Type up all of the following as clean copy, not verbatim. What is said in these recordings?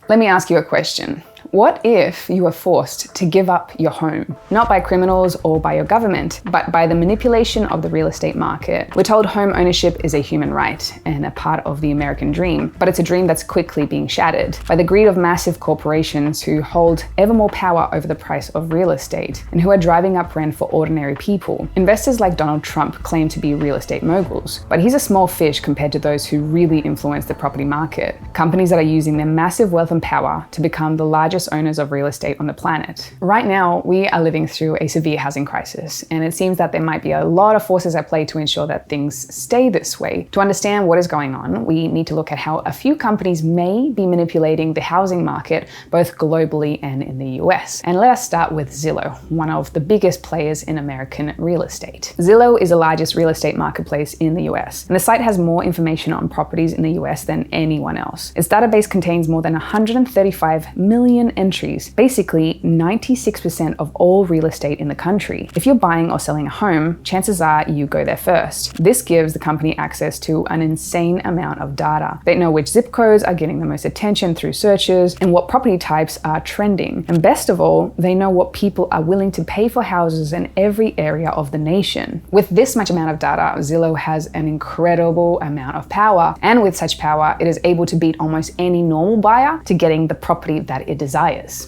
Let me ask you a question. What if you were forced to give up your home? Not by criminals or by your government, but by the manipulation of the real estate market. We're told home ownership is a human right and a part of the American dream, but it's a dream that's quickly being shattered by the greed of massive corporations who hold ever more power over the price of real estate and who are driving up rent for ordinary people. Investors like Donald Trump claim to be real estate moguls, but he's a small fish compared to those who really influence the property market. Companies that are using their massive wealth and power to become the largest owners of real estate on the planet. Right now, we are living through a severe housing crisis, and it seems that there might be a lot of forces at play to ensure that things stay this way. To understand what is going on, we need to look at how a few companies may be manipulating the housing market, both globally and in the US. And let us start with Zillow, one of the biggest players in American real estate. Zillow is the largest real estate marketplace in the US, and the site has more information on properties in the US than anyone else. Its database contains more than 135 million entries, basically 96% of all real estate in the country. If you're buying or selling a home, chances are you go there first. This gives the company access to an insane amount of data. They know which zip codes are getting the most attention through searches and what property types are trending. And best of all, they know what people are willing to pay for houses in every area of the nation. With this much amount of data, Zillow has an incredible amount of power. And with such power, it is able to beat almost any normal buyer to getting the property that it desires.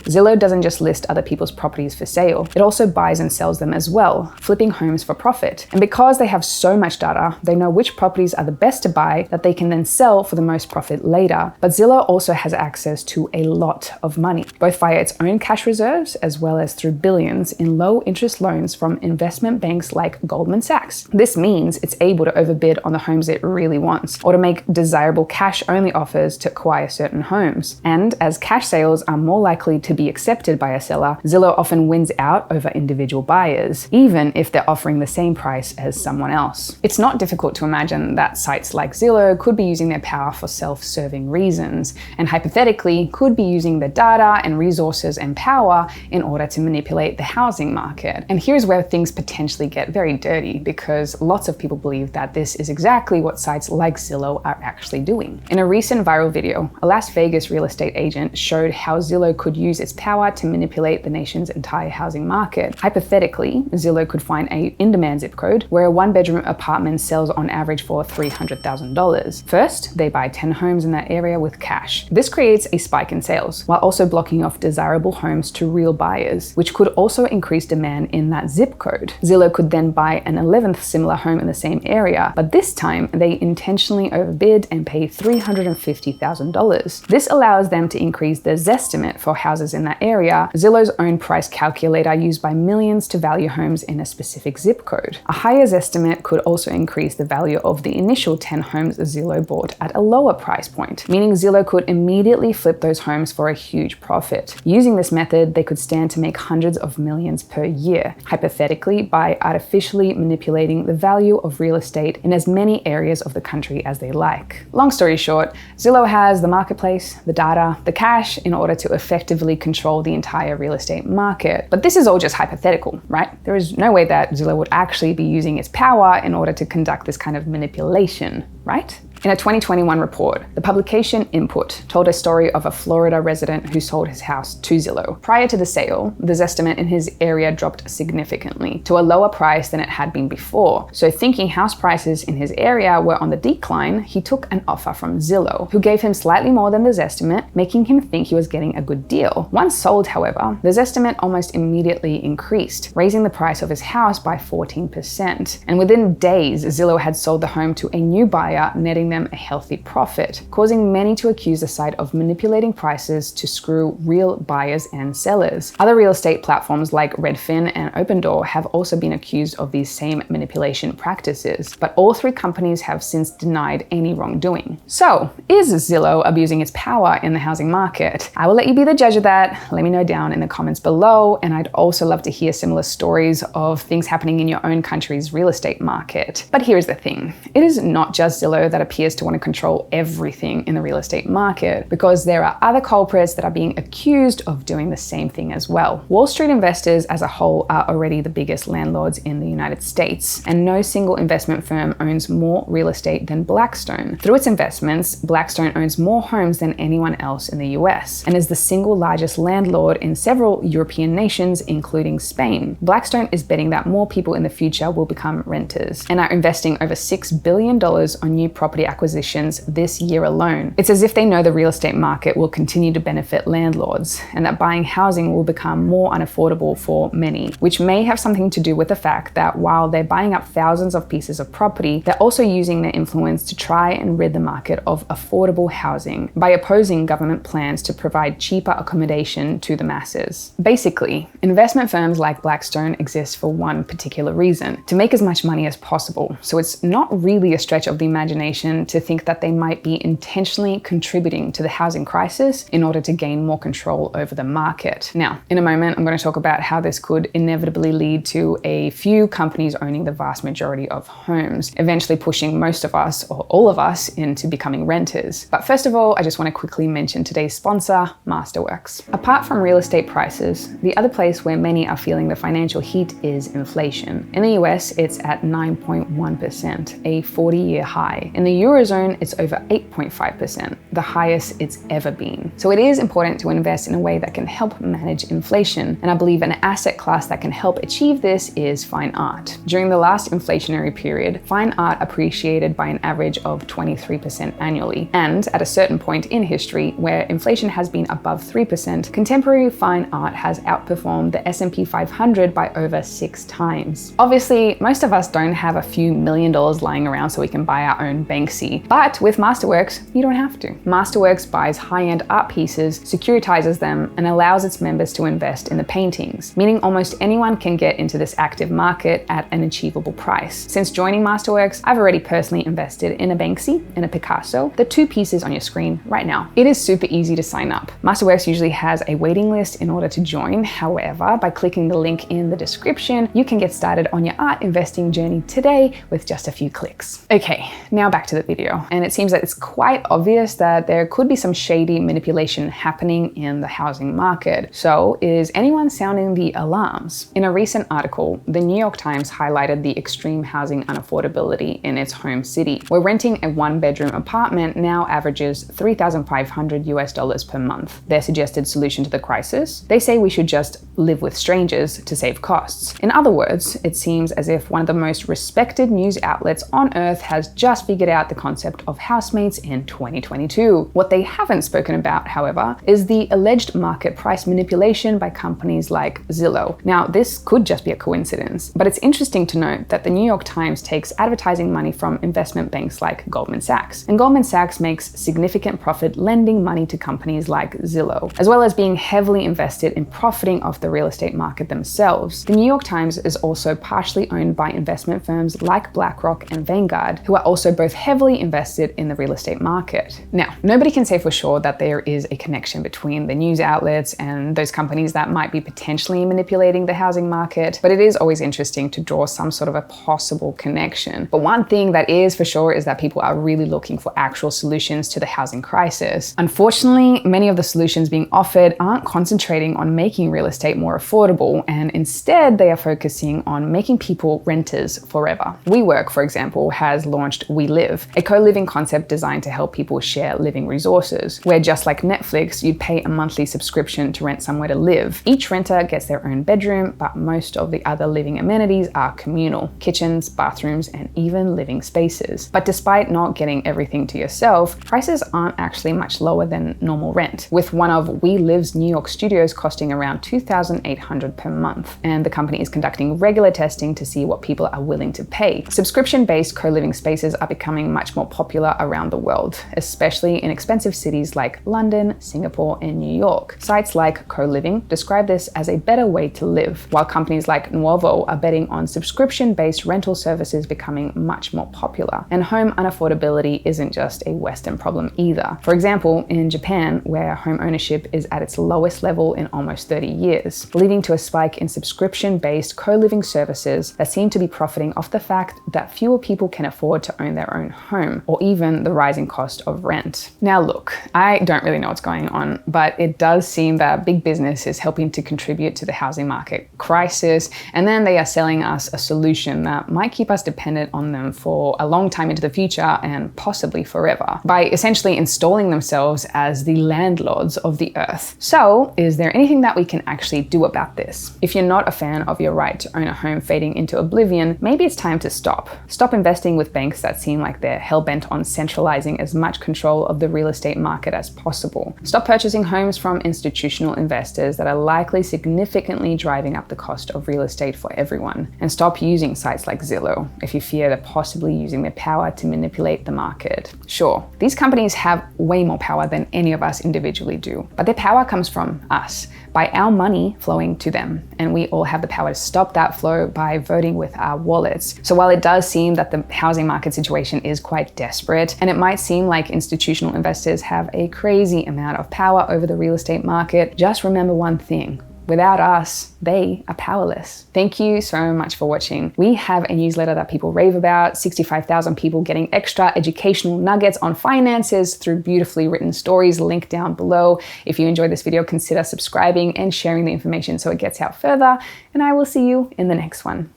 Zillow doesn't just list other people's properties for sale, it also buys and sells them as well, flipping homes for profit. And because they have so much data, they know which properties are the best to buy that they can then sell for the most profit later. But Zillow also has access to a lot of money, both via its own cash reserves as well as through billions in low interest loans from investment banks like Goldman Sachs. This means it's able to overbid on the homes it really wants, or to make desirable cash-only offers to acquire certain homes. And as cash sales are more likely to be accepted by a seller, Zillow often wins out over individual buyers, even if they're offering the same price as someone else. It's not difficult to imagine that sites like Zillow could be using their power for self-serving reasons, and hypothetically could be using their data and resources and power in order to manipulate the housing market. And here's where things potentially get very dirty, because lots of people believe that this is exactly what sites like Zillow are actually doing. In a recent viral video, a Las Vegas real estate agent showed how Zillow could use its power to manipulate the nation's entire housing market. Hypothetically, Zillow could find a in-demand zip code where a one-bedroom apartment sells on average for $300,000. First, they buy 10 homes in that area with cash. This creates a spike in sales, while also blocking off desirable homes to real buyers, which could also increase demand in that zip code. Zillow could then buy an 11th similar home in the same area, but this time they intentionally overbid and pay $350,000. This allows them to increase the zestimate for houses in that area, Zillow's own price calculator used by millions to value homes in a specific zip code. A higher estimate could also increase the value of the initial 10 homes Zillow bought at a lower price point, meaning Zillow could immediately flip those homes for a huge profit. Using this method, they could stand to make hundreds of millions per year, hypothetically by artificially manipulating the value of real estate in as many areas of the country as they like. Long story short, Zillow has the marketplace, the data, the cash in order to effectively control the entire real estate market. But this is all just hypothetical, right? There is no way that Zillow would actually be using its power in order to conduct this kind of manipulation, right? In a 2021 report, the publication Input told a story of a Florida resident who sold his house to Zillow. Prior to the sale, the estimate in his area dropped significantly to a lower price than it had been before. So thinking house prices in his area were on the decline, he took an offer from Zillow, who gave him slightly more than the estimate, making him think he was getting a good deal. Once sold, however, the estimate almost immediately increased, raising the price of his house by 14%. And within days, Zillow had sold the home to a new buyer, netting them a healthy profit, causing many to accuse the site of manipulating prices to screw real buyers and sellers. Other real estate platforms like Redfin and Opendoor have also been accused of these same manipulation practices, but all three companies have since denied any wrongdoing. So, is Zillow abusing its power in the housing market? I will let you be the judge of that. Let me know down in the comments below, and I'd also love to hear similar stories of things happening in your own country's real estate market. But here's the thing, it is not just Zillow that appears appears to want to control everything in the real estate market because there are other culprits that are being accused of doing the same thing as well. Wall Street investors as a whole are already the biggest landlords in the United States, and no single investment firm owns more real estate than Blackstone. Through its investments, Blackstone owns more homes than anyone else in the US and is the single largest landlord in several European nations, including Spain. Blackstone is betting that more people in the future will become renters and are investing over $6 billion on new property acquisitions this year alone. It's as if they know the real estate market will continue to benefit landlords and that buying housing will become more unaffordable for many, which may have something to do with the fact that while they're buying up thousands of pieces of property, they're also using their influence to try and rid the market of affordable housing by opposing government plans to provide cheaper accommodation to the masses. Basically, investment firms like Blackstone exist for one particular reason: to make as much money as possible. So it's not really a stretch of the imagination to think that they might be intentionally contributing to the housing crisis in order to gain more control over the market. Now, in a moment, I'm going to talk about how this could inevitably lead to a few companies owning the vast majority of homes, eventually pushing most of us or all of us into becoming renters. But first of all, I just want to quickly mention today's sponsor, Masterworks. Apart from real estate prices, the other place where many are feeling the financial heat is inflation. In the US, it's at 9.1%, a 40-year high. In the Eurozone, it's over 8.5%, the highest it's ever been. So it is important to invest in a way that can help manage inflation, and I believe an asset class that can help achieve this is fine art. During the last inflationary period, fine art appreciated by an average of 23% annually, and at a certain point in history where inflation has been above 3%, contemporary fine art has outperformed the S&P 500 by over 6 times. Obviously, most of us don't have a few $1 million lying around so we can buy our own Banksy, but with Masterworks, you don't have to. Masterworks buys high-end art pieces, securitizes them, and allows its members to invest in the paintings, meaning almost anyone can get into this active market at an achievable price. Since joining Masterworks, I've already personally invested in a Banksy and a Picasso, the 2 pieces on your screen right now. It is super easy to sign up. Masterworks usually has a waiting list in order to join. However, by clicking the link in the description, you can get started on your art investing journey today with just a few clicks. Okay, now back to the video. And it seems that it's quite obvious that there could be some shady manipulation happening in the housing market. So is anyone sounding the alarms? In a recent article, the New York Times highlighted the extreme housing unaffordability in its home city, where renting a 1-bedroom apartment now averages $3,500 per month. Their suggested solution to the crisis? They say we should just live with strangers to save costs. In other words, it seems as if one of the most respected news outlets on earth has just figured out the concept of housemates in 2022. What they haven't spoken about, however, is the alleged market price manipulation by companies like Zillow. Now, this could just be a coincidence, but it's interesting to note that the New York Times takes advertising money from investment banks like Goldman Sachs, and Goldman Sachs makes significant profit lending money to companies like Zillow, as well as being heavily invested in profiting off the real estate market themselves. The New York Times is also partially owned by investment firms like Blackrock and Vanguard, who are also both heavily invested in the real estate market. Now, nobody can say for sure that there is a connection between the news outlets and those companies that might be potentially manipulating the housing market, but it is always interesting to draw some sort of a possible connection. But one thing that is for sure is that people are really looking for actual solutions to the housing crisis. Unfortunately, many of the solutions being offered aren't concentrating on making real estate more affordable, and instead they are focusing on making people renters forever. WeWork, for example, has launched We Live, a co-living concept designed to help people share living resources, where just like Netflix, you'd pay a monthly subscription to rent somewhere to live. Each renter gets their own bedroom, but most of the other living amenities are communal: kitchens, bathrooms, and even living spaces. But despite not getting everything to yourself, prices aren't actually much lower than normal rent, with one of We Live's New York studios costing around $2,800 per month. And the company is conducting regular testing to see what people are willing to pay. Subscription-based co-living spaces are becoming much more popular around the world, especially in expensive cities like London, Singapore, and New York. Sites like Co-Living describe this as a better way to live, while companies like Nuovo are betting on subscription-based rental services becoming much more popular. And home unaffordability isn't just a Western problem either. For example, in Japan, where home ownership is at its lowest level in almost 30 years, leading to a spike in subscription-based co-living services that seem to be profiting off the fact that fewer people can afford to own their own home, or even the rising cost of rent. Now look, I don't really know what's going on, but it does seem that big business is helping to contribute to the housing market crisis, and then they are selling us a solution that might keep us dependent on them for a long time into the future and possibly forever, by essentially installing themselves as the landlords of the earth. So, is there anything that we can actually do about this? If you're not a fan of your right to own a home fading into oblivion, maybe it's time to stop. Stop investing with banks that seem like they're hell-bent on centralizing as much control of the real estate market as possible. Stop purchasing homes from institutional investors that are likely significantly driving up the cost of real estate for everyone. And stop using sites like Zillow if you fear they're possibly using their power to manipulate the market. Sure, these companies have way more power than any of us individually do, but their power comes from us, by our money flowing to them. And we all have the power to stop that flow by voting with our wallets. So while it does seem that the housing market situation is quite desperate, and it might seem like institutional investors have a crazy amount of power over the real estate market, just remember one thing. Without us, they are powerless. Thank you so much for watching. We have a newsletter that people rave about, 65,000 people getting extra educational nuggets on finances through beautifully written stories, linked down below. If you enjoyed this video, consider subscribing and sharing the information so it gets out further, and I will see you in the next one.